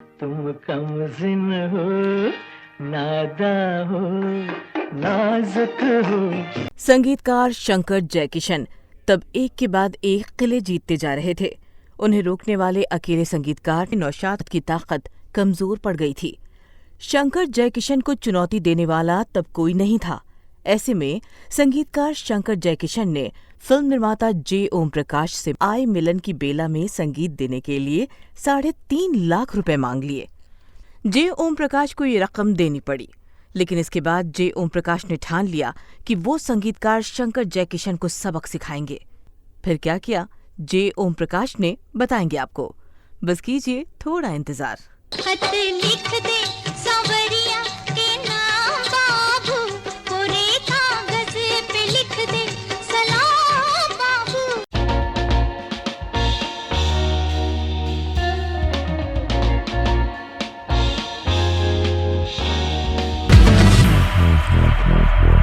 तुम कमज़िन हो, नादा हो, नाजुक हो। संगीतकार शंकर जयकिशन तब एक के बाद एक किले जीतते जा रहे थे। उन्हें रोकने वाले अकेले संगीतकार नौशाद की ताकत कमजोर पड़ गई थी। शंकर जयकिशन को चुनौती देने वाला तब कोई नहीं था। ऐसे में संगीतकार शंकर जयकिशन ने फिल्म निर्माता जे ओम प्रकाश से आय मिलन की बेला में संगीत देने के लिए 3.5 लाख रुपए मांग लिए। जे ओम प्रकाश को ये रकम देनी पड़ी, लेकिन इसके बाद जे ओम प्रकाश ने ठान लिया कि वो संगीतकार शंकर जयकिशन को सबक सिखाएंगे। फिर क्या किया जे ओम प्रकाश ने, बताएंगे आपको। बस कीजिए थोड़ा इंतजार। खत लिख दे सांवरिया के नाम बाबू, कोरे कागज पे लिख दे सलाम बाबू।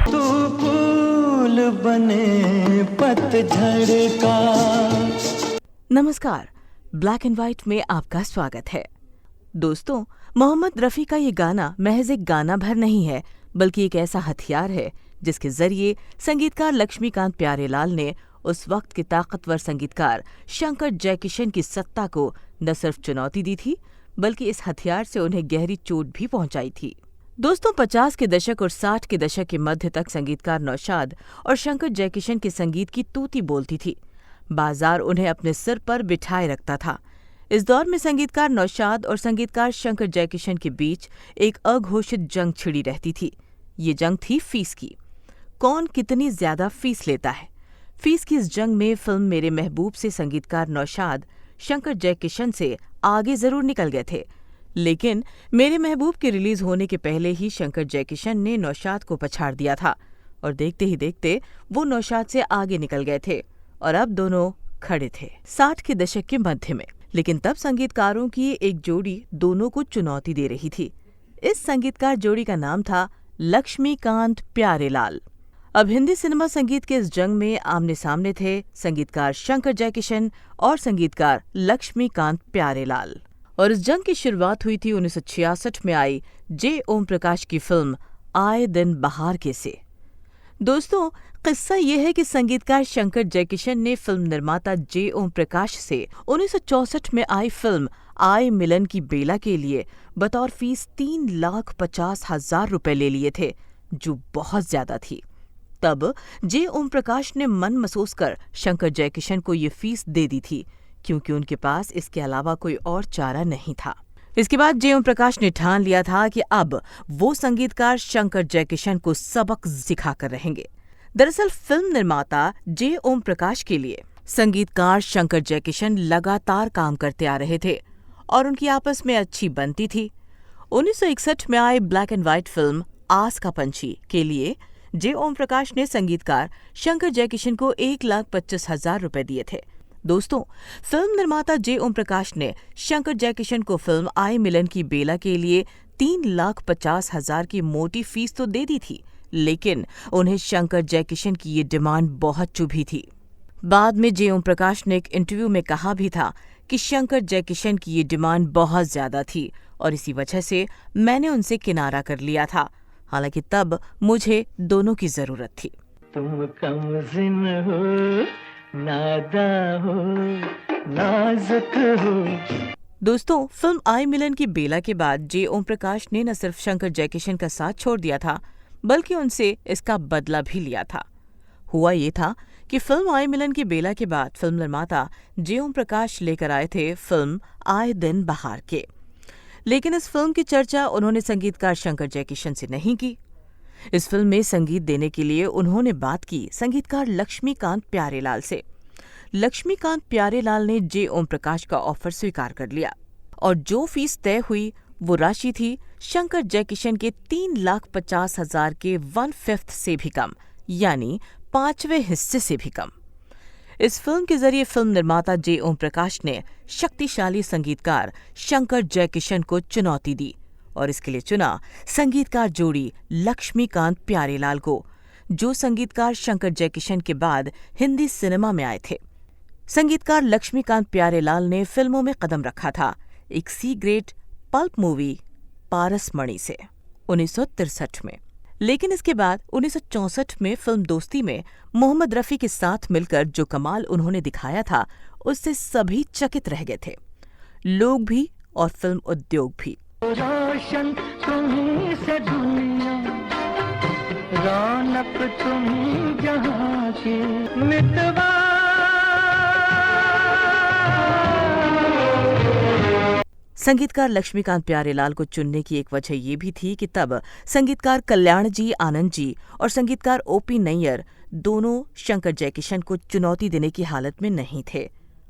तू फूल बने पतझड़ का। नमस्कार, ब्लैक एंड व्हाइट में आपका स्वागत है। दोस्तों, मोहम्मद रफ़ी का ये गाना महज एक गाना भर नहीं है, बल्कि एक ऐसा हथियार है जिसके जरिए संगीतकार लक्ष्मीकांत प्यारेलाल ने उस वक्त के ताकतवर संगीतकार शंकर जयकिशन की सत्ता को न सिर्फ चुनौती दी थी, बल्कि इस हथियार से उन्हें गहरी चोट भी पहुंचाई थी। दोस्तों, 50 के दशक और 60 के दशक के मध्य तक संगीतकार नौशाद और शंकर जयकिशन के संगीत की तूती बोलती थी। बाजार उन्हें अपने सिर पर बिठाए रखता था। इस दौर में संगीतकार नौशाद और संगीतकार शंकर जयकिशन के बीच एक अघोषित जंग छिड़ी रहती थी। ये जंग थी फीस की। कौन कितनी ज्यादा फीस लेता है। फीस की इस जंग में फिल्म मेरे महबूब से संगीतकार नौशाद शंकर जयकिशन से आगे जरूर निकल गए थे, लेकिन मेरे महबूब के रिलीज होने के पहले ही शंकर जयकिशन ने नौशाद को पछाड़ दिया था और देखते ही देखते वो नौशाद से आगे निकल गए थे और अब दोनों खड़े थे 60 के दशक के मध्य में। लेकिन तब संगीतकारों की एक जोड़ी दोनों को चुनौती दे रही थी। इस संगीतकार जोड़ी का नाम था लक्ष्मीकांत प्यारेलाल। अब हिंदी सिनेमा संगीत के इस जंग में आमने सामने थे संगीतकार शंकर जयकिशन और संगीतकार लक्ष्मीकांत प्यारेलाल। और इस जंग की शुरुआत हुई थी 1966 में आई जे ओम प्रकाश की फिल्म आए दिन बहार के से। दोस्तों, किस्सा ये है कि संगीतकार शंकर जयकिशन ने फिल्म निर्माता जे ओम प्रकाश से 1964 में आई फिल्म आय मिलन की बेला के लिए बतौर फीस 3,50,000 रुपए ले लिए थे, जो बहुत ज्यादा थी। तब जे ओम प्रकाश ने मन मसोस कर शंकर जयकिशन को ये फीस दे दी थी, क्योंकि उनके पास इसके अलावा कोई और चारा नहीं था। इसके बाद जे ओम प्रकाश ने ठान लिया था कि अब वो संगीतकार शंकर जयकिशन को सबक सिखाकर रहेंगे। दरअसल फिल्म निर्माता जे ओम प्रकाश के लिए संगीतकार शंकर जयकिशन लगातार काम करते आ रहे थे और उनकी आपस में अच्छी बनती थी। 1961 में आई ब्लैक एंड व्हाइट फिल्म आस का पंछी के लिए जे ओम प्रकाश ने संगीतकार शंकर जयकिशन को 1,25,000 रुपए दिए थे। दोस्तों, फिल्म निर्माता जे ओम प्रकाश ने शंकर जयकिशन को फिल्म आय मिलन की बेला के लिए 3,50,000 की मोटी फीस तो दे दी थी, लेकिन उन्हें शंकर जयकिशन की ये डिमांड बहुत चुभी थी। बाद में जे ओम प्रकाश ने एक इंटरव्यू में कहा भी था कि शंकर जयकिशन की ये डिमांड बहुत ज्यादा थी और इसी वजह से मैंने उनसे किनारा कर लिया था। हालांकि तब मुझे दोनों की जरूरत थी। तुम कमज़िन हो, नादा हो, नाजुक हो। दोस्तों, फिल्म आय मिलन की बेला के बाद जे ओम प्रकाश ने न सिर्फ शंकर जयकिशन का साथ छोड़ दिया था, बल्कि उनसे इसका बदला भी लिया था। हुआ ये था कि फिल्म आय मिलन की बेला के बाद फिल्म निर्माता जे ओम प्रकाश लेकर आए थे फिल्म आए दिन बहार के, लेकिन इस फिल्म की चर्चा उन्होंने संगीतकार शंकर जयकिशन से नहीं की। इस फिल्म में संगीत देने के लिए उन्होंने बात की संगीतकार लक्ष्मीकांत प्यारेलाल से। लक्ष्मीकांत प्यारेलाल ने जे ओम प्रकाश का ऑफर स्वीकार कर लिया और जो फीस तय हुई वो राशि थी शंकर जयकिशन के 3,50,000 के 1/5 से भी कम, यानी 5वें हिस्से से भी कम। इस फिल्म के जरिए फिल्म निर्माता जे ओम प्रकाश ने शक्तिशाली संगीतकार शंकर जयकिशन को चुनौती दी और इसके लिए चुना संगीतकार जोड़ी लक्ष्मीकांत प्यारेलाल को, जो संगीतकार शंकर जयकिशन के बाद हिंदी सिनेमा में आए थे। संगीतकार लक्ष्मीकांत प्यारेलाल ने फिल्मों में कदम रखा था। एक सी ग्रेड, पल्प मूवी पारसमणि से 1963 में। लेकिन इसके बाद 1964 में फिल्म दोस्ती में मोहम्मद रफी के साथ मिलकर जो कमाल उन्होंने दिखाया था, उससे सभी चकित रह गए थे, लोग भी और फिल्म उद्योग भी। रोशन तुम्हीं से दुनिया, रौनक तुम्हीं जहां की, मितवा। संगीतकार लक्ष्मीकांत प्यारेलाल को चुनने की एक वजह ये भी थी कि तब संगीतकार कल्याण जी आनंद जी और संगीतकार ओपी नैयर दोनों शंकर जयकिशन को चुनौती देने की हालत में नहीं थे।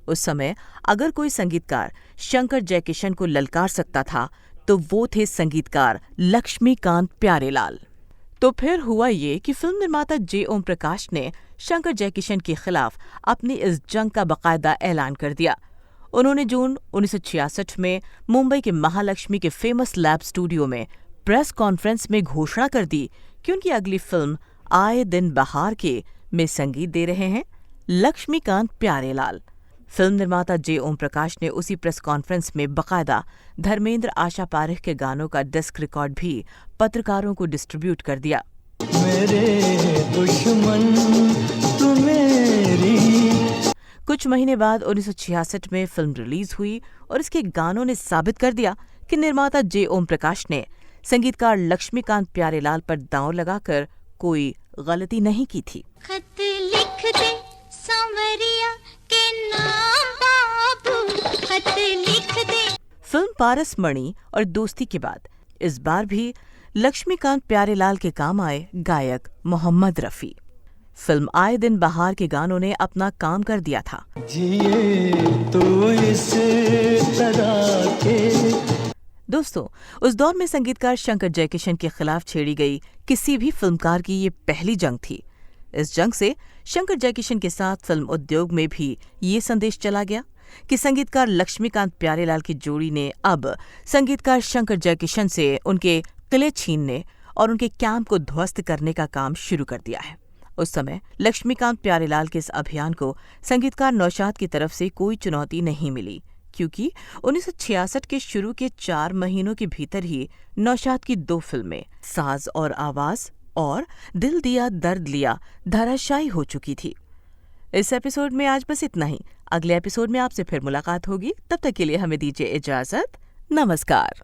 उस समय अगर कोई संगीतकार शंकर जयकिशन को ललकार सकता था तो वो थे संगीतकार लक्ष्मीकांत प्यारेलाल। तो फिर हुआ ये कि फिल्म निर्माता जे ओम प्रकाश ने शंकर जयकिशन के खिलाफ अपनी इस जंग का बाकायदा ऐलान कर दिया। उन्होंने जून 1966 में मुंबई के महालक्ष्मी के फेमस लैब स्टूडियो में प्रेस कॉन्फ्रेंस में घोषणा कर दी कि उनकी अगली फिल्म आए दिन बहार के में संगीत दे रहे हैं लक्ष्मीकांत प्यारेलाल। फिल्म निर्माता जे ओम प्रकाश ने उसी प्रेस कॉन्फ्रेंस में बाकायदा धर्मेंद्र आशा पारेख के गानों का डिस्क रिकॉर्ड भी पत्रकारों को डिस्ट्रीब्यूट कर दिया। मेरे दुश्मन तू मेरी। कुछ महीने बाद 1966 में फिल्म रिलीज हुई और इसके गानों ने साबित कर दिया कि निर्माता जे ओम प्रकाश ने संगीतकार लक्ष्मीकांत प्यारेलाल पर दांव लगाकर कोई गलती नहीं की थी। खत लिख दे सांवरिया के नाम बाबू, खत लिख दे। फिल्म पारसमणि और दोस्ती के बाद इस बार भी लक्ष्मीकांत प्यारेलाल के काम आए गायक मोहम्मद रफी। फिल्म आए दिन बहार के गानों ने अपना काम कर दिया था। जिए तो इस तरह के। दोस्तों, उस दौर में संगीतकार शंकर जयकिशन के खिलाफ छेड़ी गई किसी भी फिल्मकार की ये पहली जंग थी। इस जंग से शंकर जयकिशन के साथ फिल्म उद्योग में भी ये संदेश चला गया कि संगीतकार लक्ष्मीकांत प्यारेलाल की जोड़ी ने अब संगीतकार शंकर जयकिशन से उनके किले छीनने और उनके कैंप को ध्वस्त करने का काम शुरू कर दिया है। उस समय लक्ष्मीकांत प्यारेलाल के इस अभियान को संगीतकार नौशाद की तरफ से कोई चुनौती नहीं मिली, क्योंकि 1966 के शुरू के 4 महीनों के भीतर ही नौशाद की 2 फिल्में साज और आवाज और दिल दिया दर्द लिया धराशायी हो चुकी थी। इस एपिसोड में आज बस इतना ही। अगले एपिसोड में आपसे फिर मुलाकात होगी। तब तक के लिए हमें दीजिए इजाजत। नमस्कार।